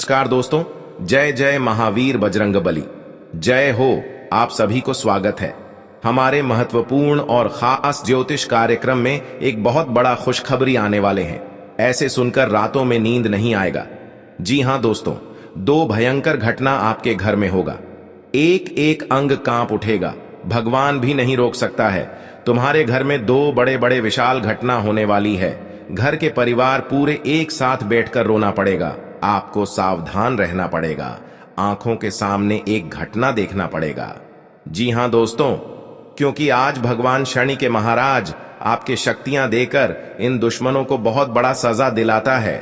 नमस्कार दोस्तों, जय जय महावीर बजरंगबली। जय हो। आप सभी को स्वागत है हमारे महत्वपूर्ण और खास ज्योतिष कार्यक्रम में। एक बहुत बड़ा खुशखबरी आने वाले हैं, ऐसे सुनकर रातों में नींद नहीं आएगा। जी हां दोस्तों, दो भयंकर घटना आपके घर में होगा। एक एक अंग कांप उठेगा, भगवान भी नहीं रोक सकता है। तुम्हारे घर में दो बड़े बड़े विशाल घटना होने वाली है। घर के परिवार पूरे एक साथ बैठकर रोना पड़ेगा। आपको सावधान रहना पड़ेगा, आंखों के सामने एक घटना देखना पड़ेगा। जी हां दोस्तों, क्योंकि आज भगवान शनि के महाराज आपके शक्तियां देकर इन दुश्मनों को बहुत बड़ा सजा दिलाता है।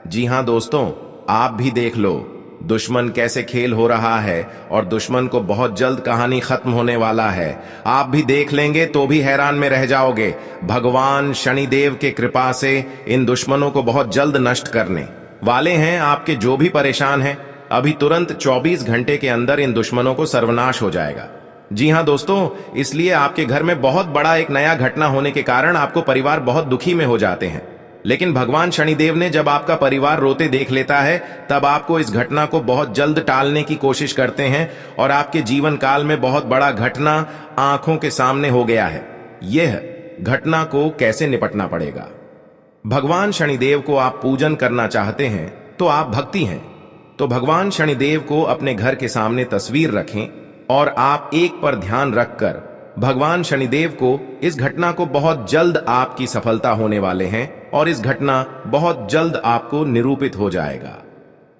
जी हां दोस्तों, आप भी देख लो दुश्मन कैसे खेल हो रहा है और दुश्मन को बहुत जल्द कहानी खत्म होने वाला है। आप भी देख लेंगे तो भी हैरान में रह जाओगे। भगवान शनिदेव के कृपा से इन दुश्मनों को बहुत जल्द नष्ट करने वाले हैं। आपके जो भी परेशान हैं, अभी तुरंत 24 घंटे के अंदर इन दुश्मनों को सर्वनाश हो जाएगा। जी हां दोस्तों, इसलिए आपके घर में बहुत बड़ा एक नया घटना होने के कारण आपको परिवार बहुत दुखी में हो जाते हैं। लेकिन भगवान शनिदेव ने जब आपका परिवार रोते देख लेता है, तब आपको इस घटना को बहुत जल्द टालने की कोशिश करते हैं और आपके जीवन काल में बहुत बड़ा घटना आंखों के सामने हो गया है। यह घटना को कैसे निपटना पड़ेगा? भगवान शनिदेव को आप पूजन करना चाहते हैं तो आप भक्ति हैं, तो भगवान शनिदेव को अपने घर के सामने तस्वीर रखें और आप एक पर ध्यान रखकर भगवान शनिदेव को इस घटना को बहुत जल्द आपकी सफलता होने वाले हैं और इस घटना बहुत जल्द आपको निरूपित हो जाएगा।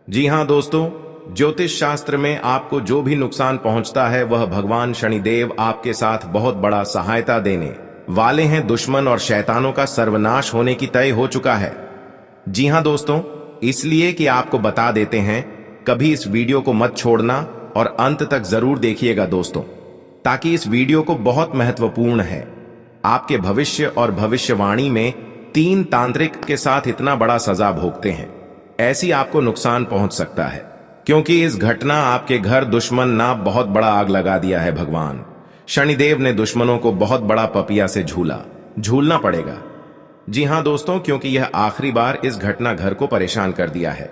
जी हां दोस्तों, ज्योतिष शास्त्र में आपको जो भी नुकसान पहुंचता है वह भगवान शनिदेव आपके साथ बहुत बड़ा सहायता देने वाले हैं। दुश्मन और शैतानों का सर्वनाश होने की तय हो चुका है। जी हां दोस्तों, इसलिए कि आपको बता देते हैं, कभी इस वीडियो को मत छोड़ना और अंत तक जरूर देखिएगा दोस्तों, ताकि इस वीडियो को बहुत महत्वपूर्ण है। आपके भविष्य और भविष्यवाणी में 3 तांत्रिक के साथ इतना बड़ा सजा भोगते हैं, ऐसी आपको नुकसान पहुंच सकता है, क्योंकि इस घटना आपके घर दुश्मन ना बहुत बड़ा आग लगा दिया है। भगवान शनिदेव ने दुश्मनों को बहुत बड़ा पपिया से झूलना पड़ेगा। जी हां दोस्तों, क्योंकि यह आखिरी बार इस घटना घर को परेशान कर दिया है।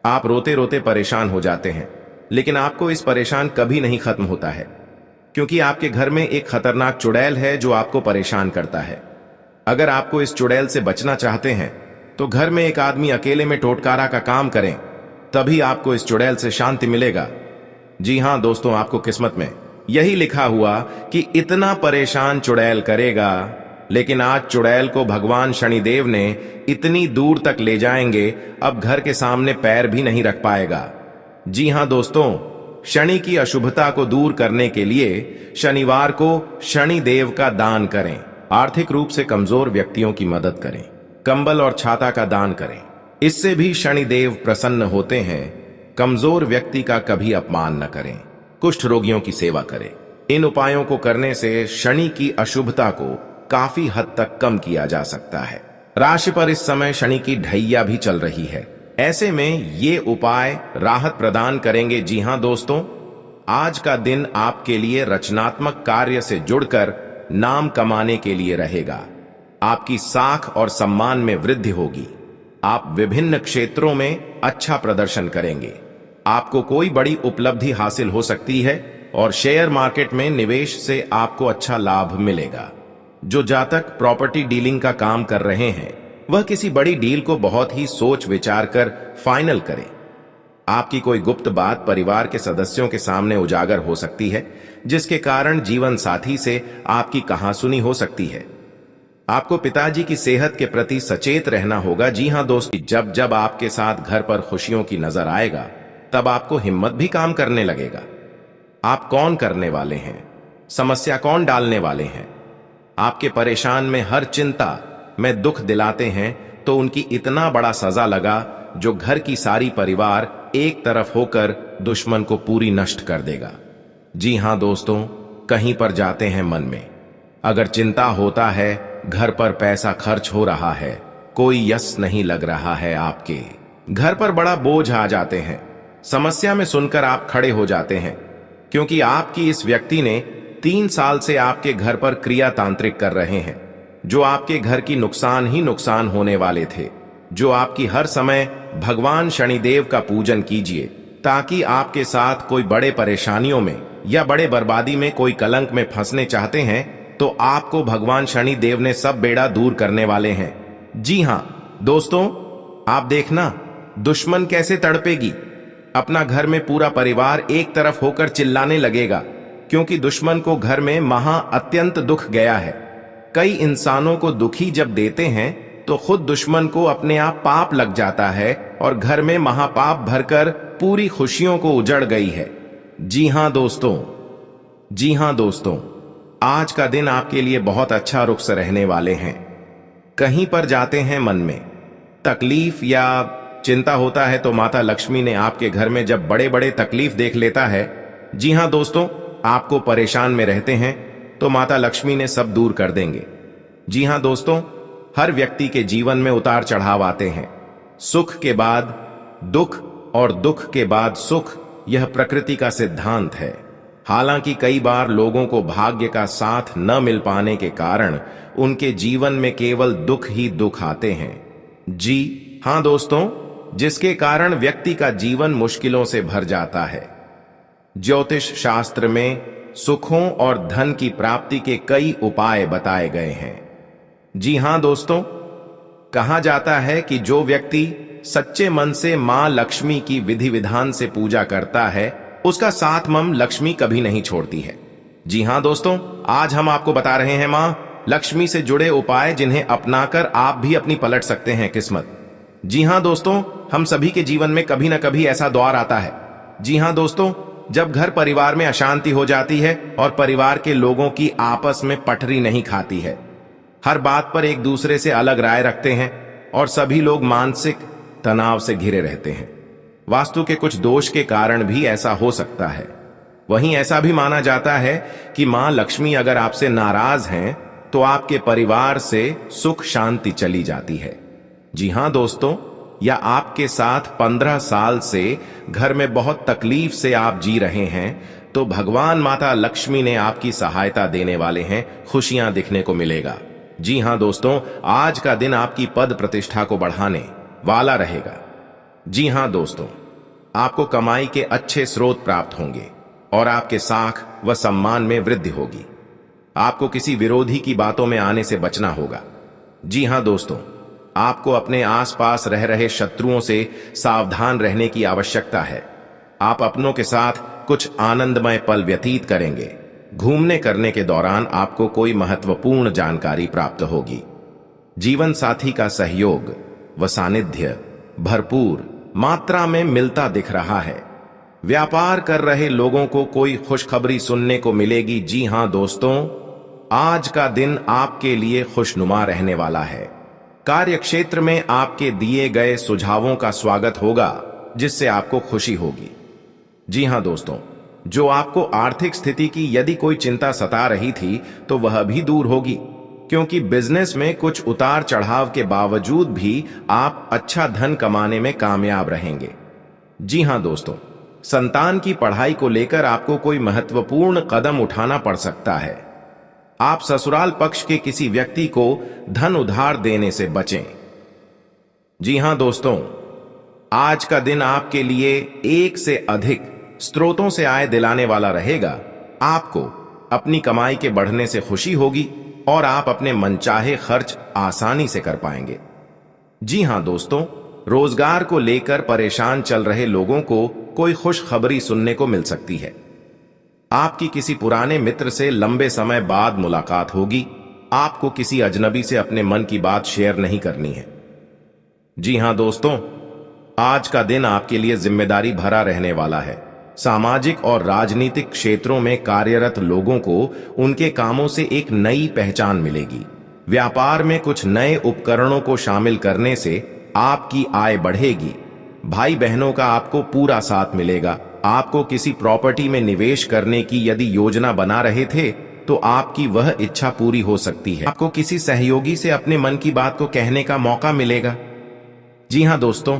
आप रोते रोते परेशान हो जाते हैं, लेकिन आपको इस परेशान कभी नहीं खत्म होता है, क्योंकि आपके घर में एक खतरनाक चुड़ैल है जो आपको परेशान करता है। अगर आपको इस चुड़ैल से बचना चाहते हैं तो घर में एक आदमी अकेले में टोटकारा का काम करें, तभी आपको इस चुड़ैल से शांति मिलेगा। जी हां दोस्तों, आपको किस्मत में यही लिखा हुआ कि इतना परेशान चुड़ैल करेगा, लेकिन आज चुड़ैल को भगवान शनिदेव ने इतनी दूर तक ले जाएंगे, अब घर के सामने पैर भी नहीं रख पाएगा। जी हां दोस्तों, शनि की अशुभता को दूर करने के लिए शनिवार को शनि देव का दान करें। आर्थिक रूप से कमजोर व्यक्तियों की मदद करें, कंबल और छाता का दान करें, इससे भी शनि देव प्रसन्न होते हैं। कमजोर व्यक्ति का कभी अपमान न करें, कुष्ठ रोगियों की सेवा करें। इन उपायों को करने से शनि की अशुभता को काफी हद तक कम किया जा सकता है। राशि पर इस समय शनि की ढैया भी चल रही है, ऐसे में ये उपाय राहत प्रदान करेंगे। जी हां दोस्तों, आज का दिन आपके लिए रचनात्मक कार्य से जुड़कर नाम कमाने के लिए रहेगा। आपकी साख और सम्मान में वृद्धि होगी। आप विभिन्न क्षेत्रों में अच्छा प्रदर्शन करेंगे। आपको कोई बड़ी उपलब्धि हासिल हो सकती है और शेयर मार्केट में निवेश से आपको अच्छा लाभ मिलेगा। जो जातक प्रॉपर्टी डीलिंग का काम कर रहे हैं, वह किसी बड़ी डील को बहुत ही सोच विचार कर फाइनल करें। आपकी कोई गुप्त बात परिवार के सदस्यों के सामने उजागर हो सकती है, जिसके कारण जीवन साथी से आपकी कहासुनी हो सकती है। आपको पिताजी की सेहत के प्रति सचेत रहना होगा। जी हां दोस्तों, जब जब आपके साथ घर पर खुशियों की नजर आएगा, तब आपको हिम्मत भी काम करने लगेगा। आप कौन करने वाले हैं, समस्या कौन डालने वाले हैं? आपके परेशान में हर चिंता में दुख दिलाते हैं, तो उनकी इतना बड़ा सजा लगा जो घर की सारी परिवार एक तरफ होकर दुश्मन को पूरी नष्ट कर देगा। जी हां दोस्तों, कहीं पर जाते हैं मन में, अगर चिंता होता है, घर पर पैसा खर्च हो रहा है, कोई यश नहीं लग रहा है, आपके घर पर बड़ा बोझ आ जाते हैं, समस्या में सुनकर आप खड़े हो जाते हैं, क्योंकि आपकी इस व्यक्ति ने 3 साल से आपके घर पर क्रिया तांत्रिक कर रहे हैं, जो आपके घर की नुकसान ही नुकसान होने वाले थे। जो आपकी हर समय भगवान शनिदेव का पूजन कीजिए, ताकि आपके साथ कोई बड़े परेशानियों में या बड़े बर्बादी में कोई कलंक में फंसने चाहते हैं तो आपको भगवान शनिदेव ने सब बेड़ा दूर करने वाले हैं। जी हां दोस्तों, आप देखना दुश्मन कैसे तड़पेगी। अपना घर में पूरा परिवार एक तरफ होकर चिल्लाने लगेगा, क्योंकि दुश्मन को घर में महा अत्यंत दुख गया है। कई इंसानों को दुखी जब देते हैं तो खुद दुश्मन को अपने आप पाप लग जाता है और घर में महापाप भरकर पूरी खुशियों को उजड़ गई है। जी हां दोस्तों, आज का दिन आपके लिए बहुत अच्छा रुख से रहने वाले हैं। कहीं पर जाते हैं, मन में तकलीफ या चिंता होता है तो माता लक्ष्मी ने आपके घर में जब बड़े बड़े तकलीफ देख लेता है, जी हां दोस्तों, आपको परेशान में रहते हैं तो माता लक्ष्मी ने सब दूर कर देंगे। जी हां दोस्तों, हर व्यक्ति के जीवन में उतार चढ़ाव आते हैं। सुख के बाद दुख और दुख के बाद सुख, यह प्रकृति का सिद्धांत है। हालांकि कई बार लोगों को भाग्य का साथ न मिल पाने के कारण उनके जीवन में केवल दुख ही दुख आते हैं। जी हां दोस्तों, जिसके कारण व्यक्ति का जीवन मुश्किलों से भर जाता है। ज्योतिष शास्त्र में सुखों और धन की प्राप्ति के कई उपाय बताए गए हैं। जी हां दोस्तों, कहा जाता है कि जो व्यक्ति सच्चे मन से मां लक्ष्मी की विधि विधान से पूजा करता है, उसका साथ मम लक्ष्मी कभी नहीं छोड़ती है। जी हां दोस्तों, आज हम आपको बता रहे हैं मां लक्ष्मी से जुड़े उपाय, जिन्हें अपनाकर आप भी अपनी पलट सकते हैं किस्मत। जी हां दोस्तों, हम सभी के जीवन में कभी न कभी ऐसा दौर आता है। जी हां दोस्तों, जब घर परिवार में अशांति हो जाती है और परिवार के लोगों की आपस में पटरी नहीं खाती है। हर बात पर एक दूसरे से अलग राय रखते हैं और सभी लोग मानसिक तनाव से घिरे रहते हैं। वास्तु के कुछ दोष के कारण भी ऐसा हो सकता है। वहीं ऐसा भी माना जाता है कि मां लक्ष्मी अगर आपसे नाराज हैं तो आपके परिवार से सुख शांति चली जाती है। जी हां दोस्तों, या आपके साथ 15 साल से घर में बहुत तकलीफ से आप जी रहे हैं तो भगवान माता लक्ष्मी ने आपकी सहायता देने वाले हैं, खुशियां दिखने को मिलेगा। जी हां दोस्तों, आज का दिन आपकी पद प्रतिष्ठा को बढ़ाने वाला रहेगा। जी हां दोस्तों, आपको कमाई के अच्छे स्रोत प्राप्त होंगे और आपके साख व सम्मान में वृद्धि होगी। आपको किसी विरोधी की बातों में आने से बचना होगा। जी हां दोस्तों, आपको अपने आसपास रह रहे शत्रुओं से सावधान रहने की आवश्यकता है। आप अपनों के साथ कुछ आनंदमय पल व्यतीत करेंगे। घूमने करने के दौरान आपको कोई महत्वपूर्ण जानकारी प्राप्त होगी। जीवन साथी का सहयोग व सानिध्य भरपूर मात्रा में मिलता दिख रहा है। व्यापार कर रहे लोगों को कोई खुशखबरी सुनने को मिलेगी। जी हां दोस्तों, आज का दिन आपके लिए खुशनुमा रहने वाला है। कार्य क्षेत्र में आपके दिए गए सुझावों का स्वागत होगा, जिससे आपको खुशी होगी। जी हां दोस्तों, जो आपको आर्थिक स्थिति की यदि कोई चिंता सता रही थी तो वह भी दूर होगी, क्योंकि बिजनेस में कुछ उतार चढ़ाव के बावजूद भी आप अच्छा धन कमाने में कामयाब रहेंगे। जी हां दोस्तों, संतान की पढ़ाई को लेकर आपको कोई महत्वपूर्ण कदम उठाना पड़ सकता है। आप ससुराल पक्ष के किसी व्यक्ति को धन उधार देने से बचें। जी हां दोस्तों, आज का दिन आपके लिए एक से अधिक स्रोतों से आय दिलाने वाला रहेगा। आपको अपनी कमाई के बढ़ने से खुशी होगी और आप अपने मनचाहे खर्च आसानी से कर पाएंगे। जी हां दोस्तों, रोजगार को लेकर परेशान चल रहे लोगों को कोई खुशखबरी सुनने को मिल सकती है। आपकी किसी पुराने मित्र से लंबे समय बाद मुलाकात होगी। आपको किसी अजनबी से अपने मन की बात शेयर नहीं करनी है। जी हां दोस्तों, आज का दिन आपके लिए जिम्मेदारी भरा रहने वाला है। सामाजिक और राजनीतिक क्षेत्रों में कार्यरत लोगों को उनके कामों से एक नई पहचान मिलेगी। व्यापार में कुछ नए उपकरणों को शामिल करने से आपकी आय बढ़ेगी। भाई बहनों का आपको पूरा साथ मिलेगा। आपको किसी प्रॉपर्टी में निवेश करने की यदि योजना बना रहे थे तो आपकी वह इच्छा पूरी हो सकती है। आपको किसी सहयोगी से अपने मन की बात को कहने का मौका मिलेगा। जी हां दोस्तों,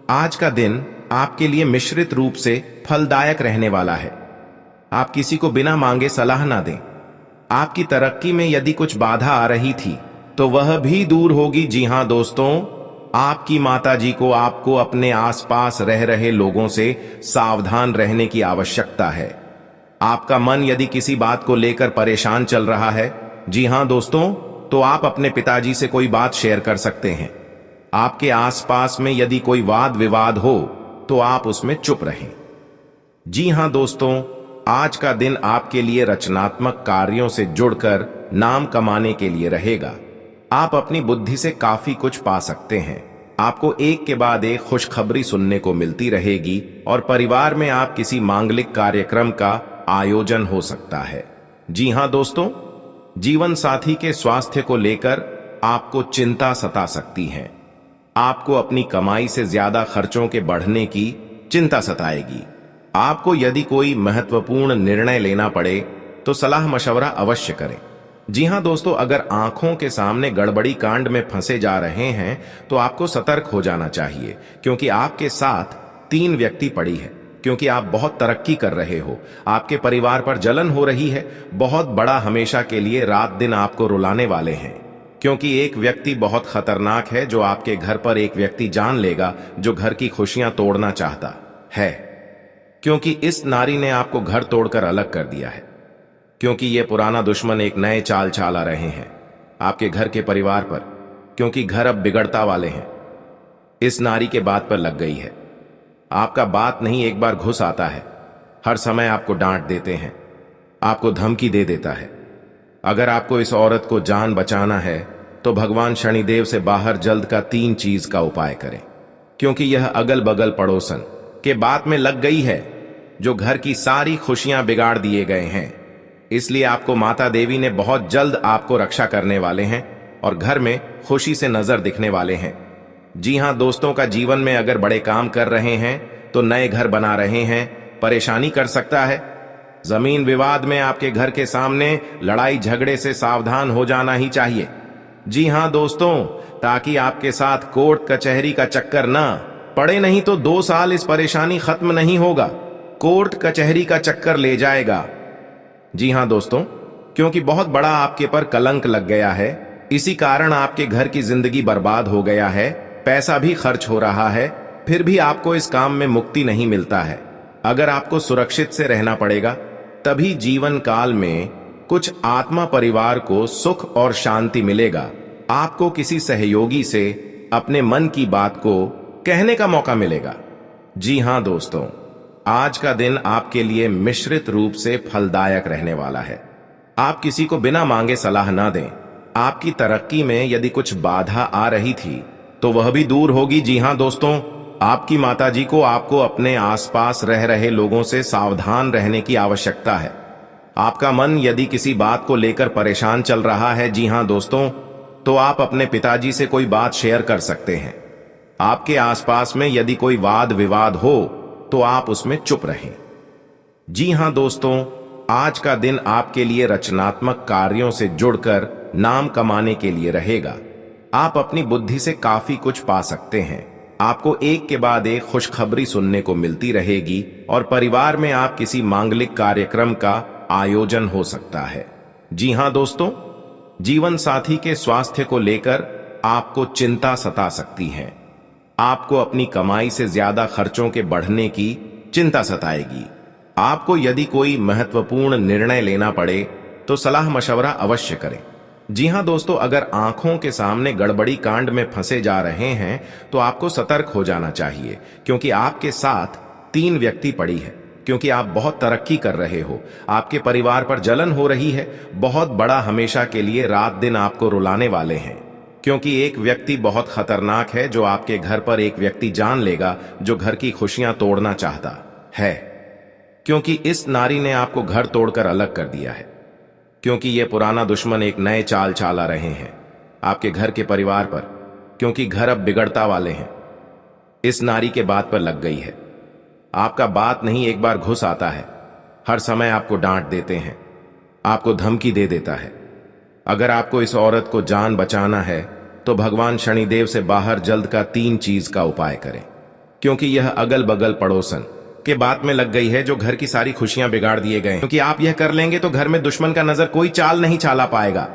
आज का दिन आपके लिए मिश्रित रूप से फलदायक रहने वाला है। आप किसी को बिना मांगे सलाह ना दें। आपकी तरक्की में यदि कुछ बाधा आ रही थी तो वह भी दूर होगी। जी हां दोस्तों, आपकी माताजी को आपको अपने आसपास रह रहे लोगों से सावधान रहने की आवश्यकता है। आपका मन यदि किसी बात को लेकर परेशान चल रहा है, जी हां दोस्तों, तो आप अपने पिताजी से कोई बात शेयर कर सकते हैं। आपके आसपास में यदि कोई वाद विवाद हो तो आप उसमें चुप रहें। जी हां दोस्तों, आज का दिन आपके लिए रचनात्मक कार्यों से जुड़कर नाम कमाने के लिए रहेगा। आप अपनी बुद्धि से काफी कुछ पा सकते हैं। आपको एक के बाद एक खुशखबरी सुनने को मिलती रहेगी और परिवार में आप किसी मांगलिक कार्यक्रम का आयोजन हो सकता है। जी हां दोस्तों, जीवन साथी के स्वास्थ्य को लेकर आपको चिंता सता सकती है। आपको अपनी कमाई से ज्यादा खर्चों के बढ़ने की चिंता सताएगी। आपको यदि कोई महत्वपूर्ण निर्णय लेना पड़े तो सलाह मशवरा अवश्य करें। जी हां दोस्तों, अगर आंखों के सामने गड़बड़ी कांड में फंसे जा रहे हैं तो आपको सतर्क हो जाना चाहिए, क्योंकि आपके साथ 3 व्यक्ति पड़ी है। क्योंकि आप बहुत तरक्की कर रहे हो, आपके परिवार पर जलन हो रही है, बहुत बड़ा हमेशा के लिए रात दिन आपको रुलाने वाले हैं। क्योंकि एक व्यक्ति बहुत खतरनाक है जो आपके घर पर एक व्यक्ति जान लेगा जो घर की खुशियां तोड़ना चाहता है। क्योंकि इस नारी ने आपको घर तोड़कर अलग कर दिया है। क्योंकि ये पुराना दुश्मन एक नए चाल चला रहे हैं आपके घर के परिवार पर, क्योंकि घर अब बिगड़ता वाले हैं। इस नारी के बात पर लग गई है। आपका बात नहीं एक बार घुस आता है, हर समय आपको डांट देते हैं, आपको धमकी दे देता है। अगर आपको इस औरत को जान बचाना है तो भगवान शनिदेव से बाहर जल्द का 3 चीज का उपाय करें, क्योंकि यह अगल बगल पड़ोसन के बात में लग गई है जो घर की सारी खुशियां बिगाड़ दिए गए हैं। इसलिए आपको माता देवी ने बहुत जल्द आपको रक्षा करने वाले हैं और घर में खुशी से नजर दिखने वाले हैं। जी हां दोस्तों, का जीवन में अगर बड़े काम कर रहे हैं तो नए घर बना रहे हैं, परेशानी कर सकता है। जमीन विवाद में आपके घर के सामने लड़ाई झगड़े से सावधान हो जाना ही चाहिए। जी हां दोस्तों, ताकि आपके साथ कोर्ट कचहरी का चक्कर ना पड़े, नहीं तो 2 साल इस परेशानी खत्म नहीं होगा, कोर्ट कचहरी का चक्कर ले जाएगा। जी हां दोस्तों, क्योंकि बहुत बड़ा आपके पर कलंक लग गया है, इसी कारण आपके घर की जिंदगी बर्बाद हो गया है, पैसा भी खर्च हो रहा है, फिर भी आपको इस काम में मुक्ति नहीं मिलता है। अगर आपको सुरक्षित से रहना पड़ेगा तभी जीवन काल में कुछ आत्मा परिवार को सुख और शांति मिलेगा। आपको किसी सहयोगी से अपने मन की बात को कहने का मौका मिलेगा। जी हां दोस्तों, आज का दिन आपके लिए मिश्रित रूप से फलदायक रहने वाला है। आप किसी को बिना मांगे सलाह ना दें। आपकी तरक्की में यदि कुछ बाधा आ रही थी तो वह भी दूर होगी। जी हां दोस्तों, आपकी माताजी को आपको अपने आसपास रह रहे लोगों से सावधान रहने की आवश्यकता है। आपका मन यदि किसी बात को लेकर परेशान चल रहा है, जी हां दोस्तों, तो आप अपने पिताजी से कोई बात शेयर कर सकते हैं। आपके आसपास में यदि कोई वाद विवाद हो तो आप उसमें चुप रहें। जी हां दोस्तों, आज का दिन आपके लिए रचनात्मक कार्यों से जुड़कर नाम कमाने के लिए रहेगा। आप अपनी बुद्धि से काफी कुछ पा सकते हैं। आपको एक के बाद एक खुशखबरी सुनने को मिलती रहेगी और परिवार में आप किसी मांगलिक कार्यक्रम का आयोजन हो सकता है। जी हां दोस्तों, जीवन साथी के स्वास्थ्य को लेकर आपको चिंता सता सकती है। आपको अपनी कमाई से ज्यादा खर्चों के बढ़ने की चिंता सताएगी। आपको यदि कोई महत्वपूर्ण निर्णय लेना पड़े तो सलाह मशवरा अवश्य करें। जी हां दोस्तों, अगर आंखों के सामने गड़बड़ी कांड में फंसे जा रहे हैं तो आपको सतर्क हो जाना चाहिए, क्योंकि आपके साथ 3 व्यक्ति पड़ी है। क्योंकि आप बहुत तरक्की कर रहे हो, आपके परिवार पर जलन हो रही है, बहुत बड़ा हमेशा के लिए रात दिन आपको रुलाने वाले हैं। क्योंकि एक व्यक्ति बहुत खतरनाक है जो आपके घर पर एक व्यक्ति जान लेगा जो घर की खुशियां तोड़ना चाहता है। क्योंकि इस नारी ने आपको घर तोड़कर अलग कर दिया है। क्योंकि ये पुराना दुश्मन एक नए चाल चला रहे हैं आपके घर के परिवार पर, क्योंकि घर अब बिगड़ता वाले हैं। इस नारी के बात पर लग गई है। आपका बात नहीं एक बार घुस आता है, हर समय आपको डांट देते हैं, आपको धमकी दे देता है। अगर आपको इस औरत को जान बचाना है तो भगवान शनिदेव से बाहर जल्द का 3 चीज का उपाय करें, क्योंकि यह अगल बगल पड़ोसन के बात में लग गई है जो घर की सारी खुशियां बिगाड़ दिए गए। क्योंकि आप यह कर लेंगे तो घर में दुश्मन का नजर कोई चाल नहीं चला पाएगा।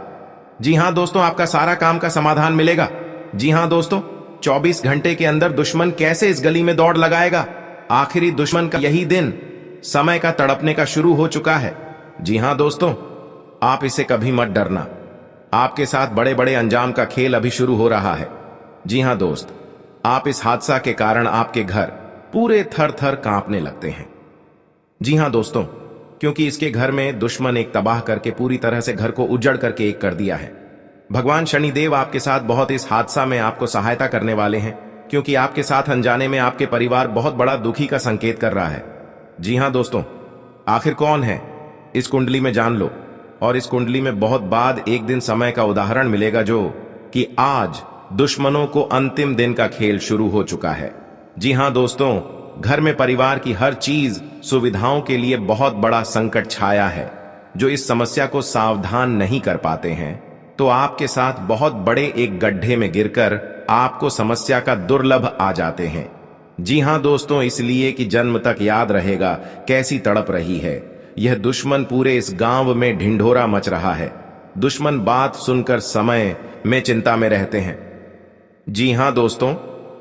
जी हां दोस्तों, आपका सारा काम का समाधान मिलेगा। जी हां दोस्तों, 24 घंटे के अंदर दुश्मन कैसे इस गली में दौड़ लगाएगा? आखिरी दुश्मन का यही दिन समय का तड़पने का शुरू हो चुका है। जी हां दोस्तों, आप इसे कभी मत डरना। आपके साथ बड़े बड़े अंजाम का खेल अभी शुरू हो रहा है। जी हां दोस्त, आप इस हादसा के कारण आपके घर पूरे थर थर कांपने लगते हैं। जी हां दोस्तों, क्योंकि इसके घर में दुश्मन एक तबाह करके पूरी तरह से घर को उजड़ करके एक कर दिया है। भगवान शनिदेव आपके साथ बहुत इस हादसा में आपको सहायता करने वाले हैं, क्योंकि आपके साथ अनजाने में आपके परिवार बहुत बड़ा दुखी का संकेत कर रहा है। जी हां दोस्तों, आखिर कौन है इस कुंडली में जान लो, और इस कुंडली में बहुत बाद एक दिन समय का उदाहरण मिलेगा जो कि आज दुश्मनों को अंतिम दिन का खेल शुरू हो चुका है। जी हां दोस्तों, घर में परिवार की हर चीज सुविधाओं के लिए बहुत बड़ा संकट छाया है। जो इस समस्या को सावधान नहीं कर पाते हैं तो आपके साथ बहुत बड़े एक गड्ढे में गिरकर आपको समस्या का दुर्लभ आ जाते हैं। जी हां दोस्तों, इसलिए कि जन्म तक याद रहेगा कैसी तड़प रही है यह दुश्मन। पूरे इस गांव में ढिंढोरा मच रहा है। दुश्मन बात सुनकर समय में चिंता में रहते हैं। जी हां दोस्तों,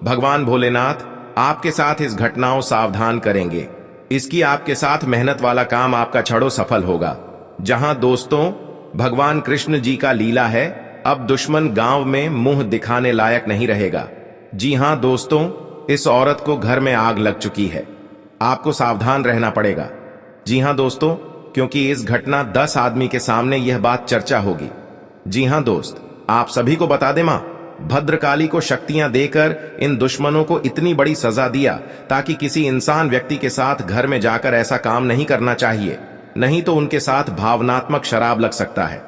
भगवान भोलेनाथ आपके साथ इस घटनाओं सावधान करेंगे। इसकी आपके साथ मेहनत वाला काम आपका छड़ो सफल होगा। जहां दोस्तों भगवान कृष्ण जी का लीला है, अब दुश्मन गांव में मुंह दिखाने लायक नहीं रहेगा। जी हां दोस्तों, इस औरत को घर में आग लग चुकी है। आपको सावधान रहना पड़ेगा। जी हां दोस्तों, क्योंकि इस घटना 10 आदमी के सामने यह बात चर्चा होगी। जी हां दोस्त, आप सभी को बता दे मां भद्रकाली को शक्तियां देकर इन दुश्मनों को इतनी बड़ी सजा दिया ताकि किसी इंसान व्यक्ति के साथ घर में जाकर ऐसा काम नहीं करना चाहिए, नहीं तो उनके साथ भावनात्मक शराब लग सकता है।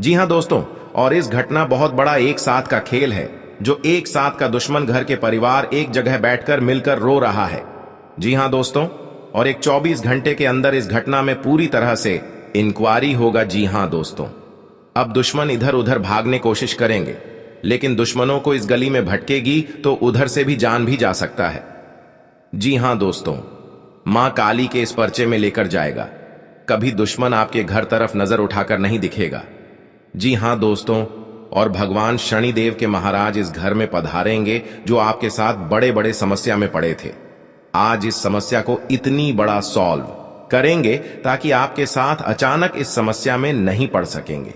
जी हां दोस्तों, और इस घटना बहुत बड़ा एक साथ का खेल है जो एक साथ का दुश्मन घर के परिवार एक जगह बैठकर मिलकर रो रहा है। जी हां दोस्तों, और एक 24 घंटे के अंदर इस घटना में पूरी तरह से इंक्वायरी होगा। जी हां दोस्तों, अब दुश्मन इधर उधर भागने कोशिश करेंगे, लेकिन दुश्मनों को इस गली में भटकेगी तो उधर से भी जान भी जा सकता है। जी हां दोस्तों, मां काली के इस पर्चे में लेकर जाएगा। कभी दुश्मन आपके घर तरफ नजर उठाकर नहीं दिखेगा। जी हां दोस्तों, और भगवान शनिदेव के महाराज इस घर में पधारेंगे जो आपके साथ बड़े बड़े समस्या में पड़े थे। आज इस समस्या को इतनी बड़ा सॉल्व करेंगे ताकि आपके साथ अचानक इस समस्या में नहीं पड़ सकेंगे।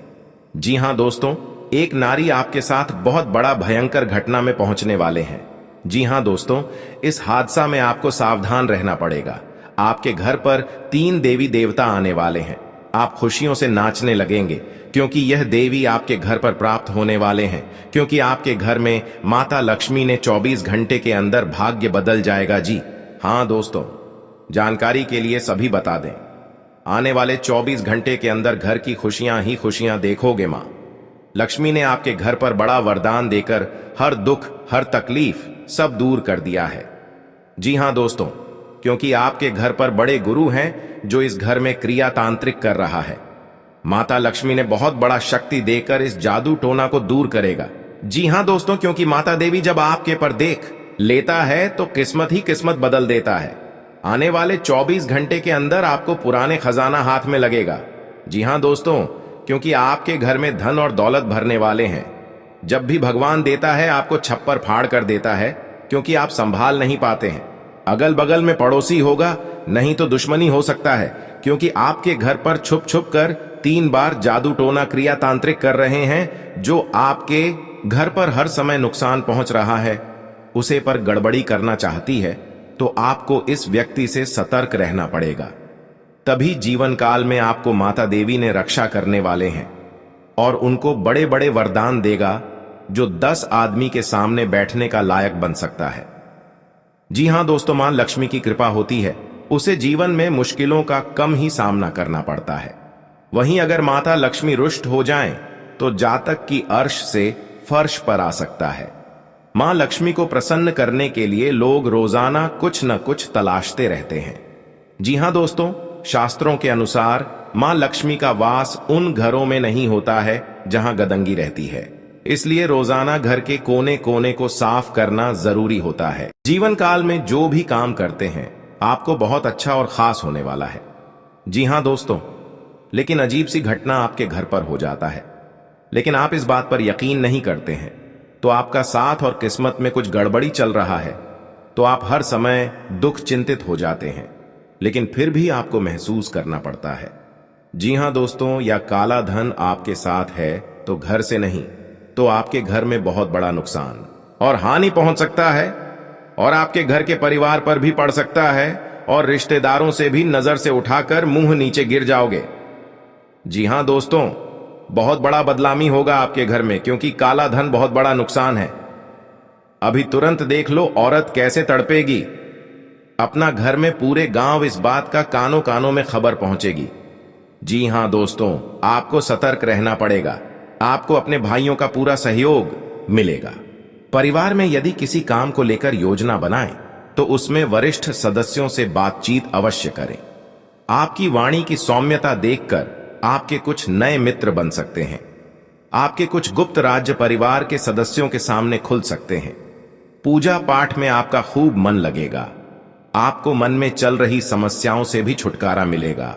जी हां दोस्तों, एक नारी आपके साथ बहुत बड़ा भयंकर घटना में पहुंचने वाले हैं। जी हां दोस्तों, इस हादसा में आपको सावधान रहना पड़ेगा। आपके घर पर 3 देवी देवता आने वाले हैं। आप खुशियों से नाचने लगेंगे क्योंकि यह देवी आपके घर पर प्राप्त होने वाले हैं, क्योंकि आपके घर में माता लक्ष्मी ने 24 घंटे के अंदर भाग्य बदल जाएगा। जी हां दोस्तों, जानकारी के लिए सभी बता दें, आने वाले 24 घंटे के अंदर घर की खुशियां ही खुशियां देखोगे। मां लक्ष्मी ने आपके घर पर बड़ा वरदान देकर हर दुख हर तकलीफ सब दूर कर दिया है। जी हां दोस्तों, क्योंकि आपके घर पर बड़े गुरु हैं जो इस घर में क्रिया तांत्रिक कर रहा है। माता लक्ष्मी ने बहुत बड़ा शक्ति देकर इस जादू टोना को दूर करेगा। जी हां दोस्तों, क्योंकि माता देवी जब आपके पर देख लेता है तो किस्मत ही किस्मत बदल देता है। आने वाले 24 घंटे के अंदर आपको पुराने खजाना हाथ में लगेगा। जी हां दोस्तों, क्योंकि आपके घर में धन और दौलत भरने वाले हैं। जब भी भगवान देता है आपको छप्पर फाड़ कर देता है, क्योंकि आप संभाल नहीं पाते हैं। अगल बगल में पड़ोसी होगा, नहीं तो दुश्मनी हो सकता है, क्योंकि आपके घर पर छुप छुप कर 3 बार जादू टोना क्रिया तांत्रिक कर रहे हैं जो आपके घर पर हर समय नुकसान पहुंच रहा है। उसे पर गड़बड़ी करना चाहती है तो आपको इस व्यक्ति से सतर्क रहना पड़ेगा। तभी जीवन काल में आपको माता देवी ने रक्षा करने वाले हैं और उनको बड़े बड़े वरदान देगा जो 10 आदमी के सामने बैठने का लायक बन सकता है। जी हां दोस्तों, मां लक्ष्मी की कृपा होती है, उसे जीवन में मुश्किलों का कम ही सामना करना पड़ता है। वहीं अगर माता लक्ष्मी रुष्ट हो जाएं तो जातक की अर्श से फर्श पर आ सकता है। मां लक्ष्मी को प्रसन्न करने के लिए लोग रोजाना कुछ न कुछ तलाशते रहते हैं। जी हां दोस्तों, शास्त्रों के अनुसार मां लक्ष्मी का वास उन घरों में नहीं होता है जहां गदंगी रहती है, इसलिए रोजाना घर के कोने कोने को साफ करना जरूरी होता है। जीवन काल में जो भी काम करते हैं आपको बहुत अच्छा और खास होने वाला है। जी हां दोस्तों, लेकिन अजीब सी घटना आपके घर पर हो जाता है, लेकिन आप इस बात पर यकीन नहीं करते हैं। तो आपका साथ और किस्मत में कुछ गड़बड़ी चल रहा है, तो आप हर समय दुख चिंतित हो जाते हैं, लेकिन फिर भी आपको महसूस करना पड़ता है। जी हां दोस्तों, या काला धन आपके साथ है तो घर से नहीं, तो आपके घर में बहुत बड़ा नुकसान और हानि पहुंच सकता है, और आपके घर के परिवार पर भी पड़ सकता है, और रिश्तेदारों से भी नजर से उठाकर मुंह नीचे गिर जाओगे। जी हां दोस्तों, बहुत बड़ा बदनामी होगा आपके घर में, क्योंकि काला धन बहुत बड़ा नुकसान है। अभी तुरंत देख लो औरत कैसे तड़पेगी। अपना घर में पूरे गांव इस बात का कानों कानों में खबर पहुंचेगी। जी हां दोस्तों, आपको सतर्क रहना पड़ेगा। आपको अपने भाइयों का पूरा सहयोग मिलेगा। परिवार में यदि किसी काम को लेकर योजना बनाएं, तो उसमें वरिष्ठ सदस्यों से बातचीत अवश्य करें। आपकी वाणी की सौम्यता देखकर आपके कुछ नए मित्र बन सकते हैं। आपके कुछ गुप्त राज्य परिवार के सदस्यों के सामने खुल सकते हैं। पूजा पाठ में आपका खूब मन लगेगा। आपको मन में चल रही समस्याओं से भी छुटकारा मिलेगा।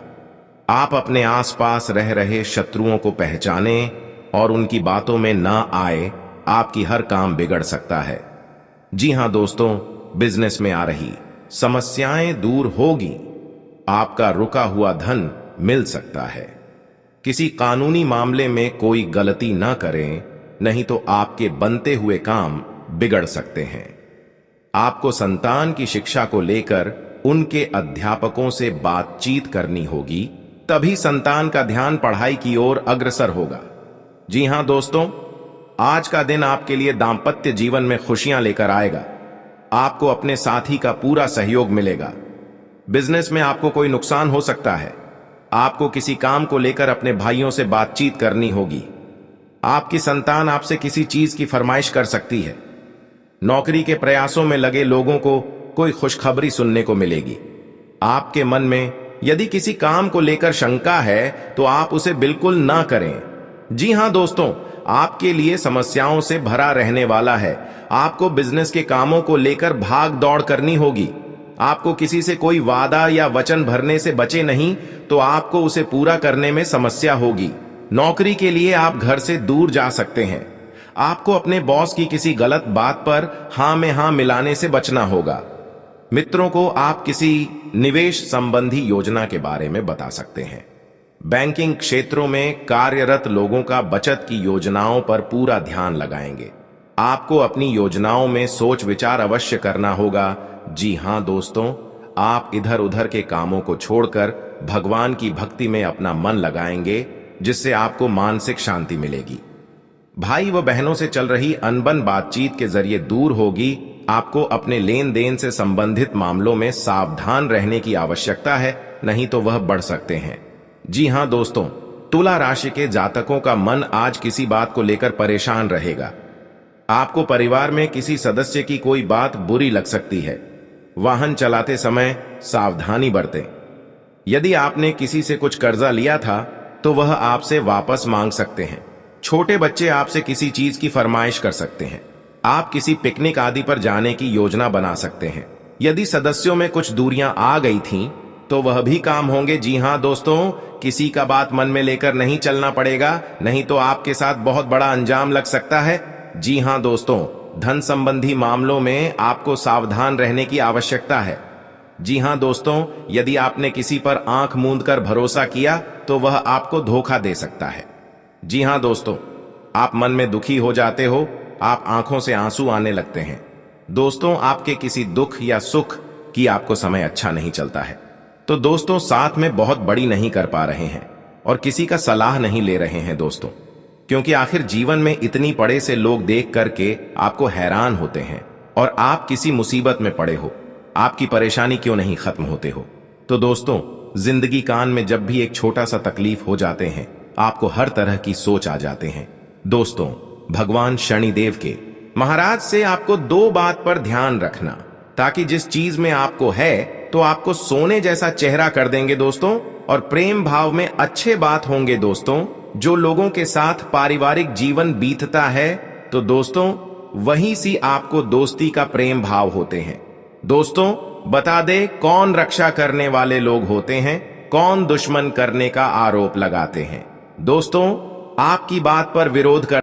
आप अपने आसपास रह रहे शत्रुओं को पहचाने और उनकी बातों में न आए, आपकी हर काम बिगड़ सकता है। जी हां दोस्तों, बिजनेस में आ रही समस्याएं दूर होगी। आपका रुका हुआ धन मिल सकता है। किसी कानूनी मामले में कोई गलती न करें, नहीं तो आपके बनते हुए काम बिगड़ सकते हैं। आपको संतान की शिक्षा को लेकर उनके अध्यापकों से बातचीत करनी होगी, तभी संतान का ध्यान पढ़ाई की ओर अग्रसर होगा। जी हां दोस्तों, आज का दिन आपके लिए दांपत्य जीवन में खुशियां लेकर आएगा। आपको अपने साथी का पूरा सहयोग मिलेगा। बिजनेस में आपको कोई नुकसान हो सकता है। आपको किसी काम को लेकर अपने भाइयों से बातचीत करनी होगी। आपकी संतान आपसे किसी चीज की फरमाइश कर सकती है। नौकरी के प्रयासों में लगे लोगों को कोई खुशखबरी सुनने को मिलेगी। आपके मन में यदि किसी काम को लेकर शंका है, तो आप उसे बिल्कुल ना करें। जी हां दोस्तों, आपके लिए समस्याओं से भरा रहने वाला है। आपको बिजनेस के कामों को लेकर भाग दौड़ करनी होगी। आपको किसी से कोई वादा या वचन भरने से बचे नहीं, तो आपको उसे पूरा करने में समस्या होगी। नौकरी के लिए आप घर से दूर जा सकते हैं। आपको अपने बॉस की किसी गलत बात पर हां में हां मिलाने से बचना होगा। मित्रों को आप किसी निवेश संबंधी योजना के बारे में बता सकते हैं। बैंकिंग क्षेत्रों में कार्यरत लोगों का बचत की योजनाओं पर पूरा ध्यान लगाएंगे। आपको अपनी योजनाओं में सोच विचार अवश्य करना होगा। जी हां दोस्तों, आप इधर उधर के कामों को छोड़कर भगवान की भक्ति में अपना मन लगाएंगे, जिससे आपको मानसिक शांति मिलेगी। भाई व बहनों से चल रही अनबन बातचीत के जरिए दूर होगी। आपको अपने लेन देन से संबंधित मामलों में सावधान रहने की आवश्यकता है, नहीं तो वह बढ़ सकते हैं। जी हां दोस्तों, तुला राशि के जातकों का मन आज किसी बात को लेकर परेशान रहेगा। आपको परिवार में किसी सदस्य की कोई बात बुरी लग सकती है। वाहन चलाते समय सावधानी बरतें। यदि आपने किसी से कुछ कर्जा लिया था, तो वह आपसे वापस मांग सकते हैं। छोटे बच्चे आपसे किसी चीज की फरमाइश कर सकते हैं। आप किसी पिकनिक आदि पर जाने की योजना बना सकते हैं। यदि सदस्यों में कुछ दूरियां आ गई थीं, तो वह भी काम होंगे। जी हां दोस्तों, किसी का बात मन में लेकर नहीं चलना पड़ेगा, नहीं तो आपके साथ बहुत बड़ा अंजाम लग सकता है। जी हां दोस्तों, धन संबंधी मामलों में आपको सावधान रहने की आवश्यकता है। जी हां दोस्तों, यदि आपने किसी पर आंख मूंद कर भरोसा किया, तो वह आपको धोखा दे सकता है। जी हां दोस्तों, आप मन में दुखी हो जाते हो, आप आंखों से आंसू आने लगते हैं। दोस्तों, आपके किसी दुख या सुख की आपको समय अच्छा नहीं चलता है, तो दोस्तों साथ में बहुत बड़ी नहीं कर पा रहे हैं और किसी का सलाह नहीं ले रहे हैं दोस्तों, क्योंकि आखिर जीवन में इतनी पड़े से लोग देख करके आपको हैरान होते हैं और आप किसी मुसीबत में पड़े हो, आपकी परेशानी क्यों नहीं खत्म होते हो। तो दोस्तों, जिंदगी कान में जब भी एक छोटा सा तकलीफ हो जाते हैं, आपको हर तरह की सोच आ जाते हैं। दोस्तों, भगवान शनिदेव के महाराज से आपको दो बात पर ध्यान रखना, ताकि जिस चीज में आपको है तो आपको सोने जैसा चेहरा कर देंगे दोस्तों, और प्रेम भाव में अच्छे बात होंगे दोस्तों। जो लोगों के साथ पारिवारिक जीवन बीतता है, तो दोस्तों वहीं से आपको दोस्ती का प्रेम भाव होते हैं। दोस्तों, बता दे कौन रक्षा करने वाले लोग होते हैं, कौन दुश्मन करने का आरोप लगाते हैं। दोस्तों, आपकी बात पर विरोध कर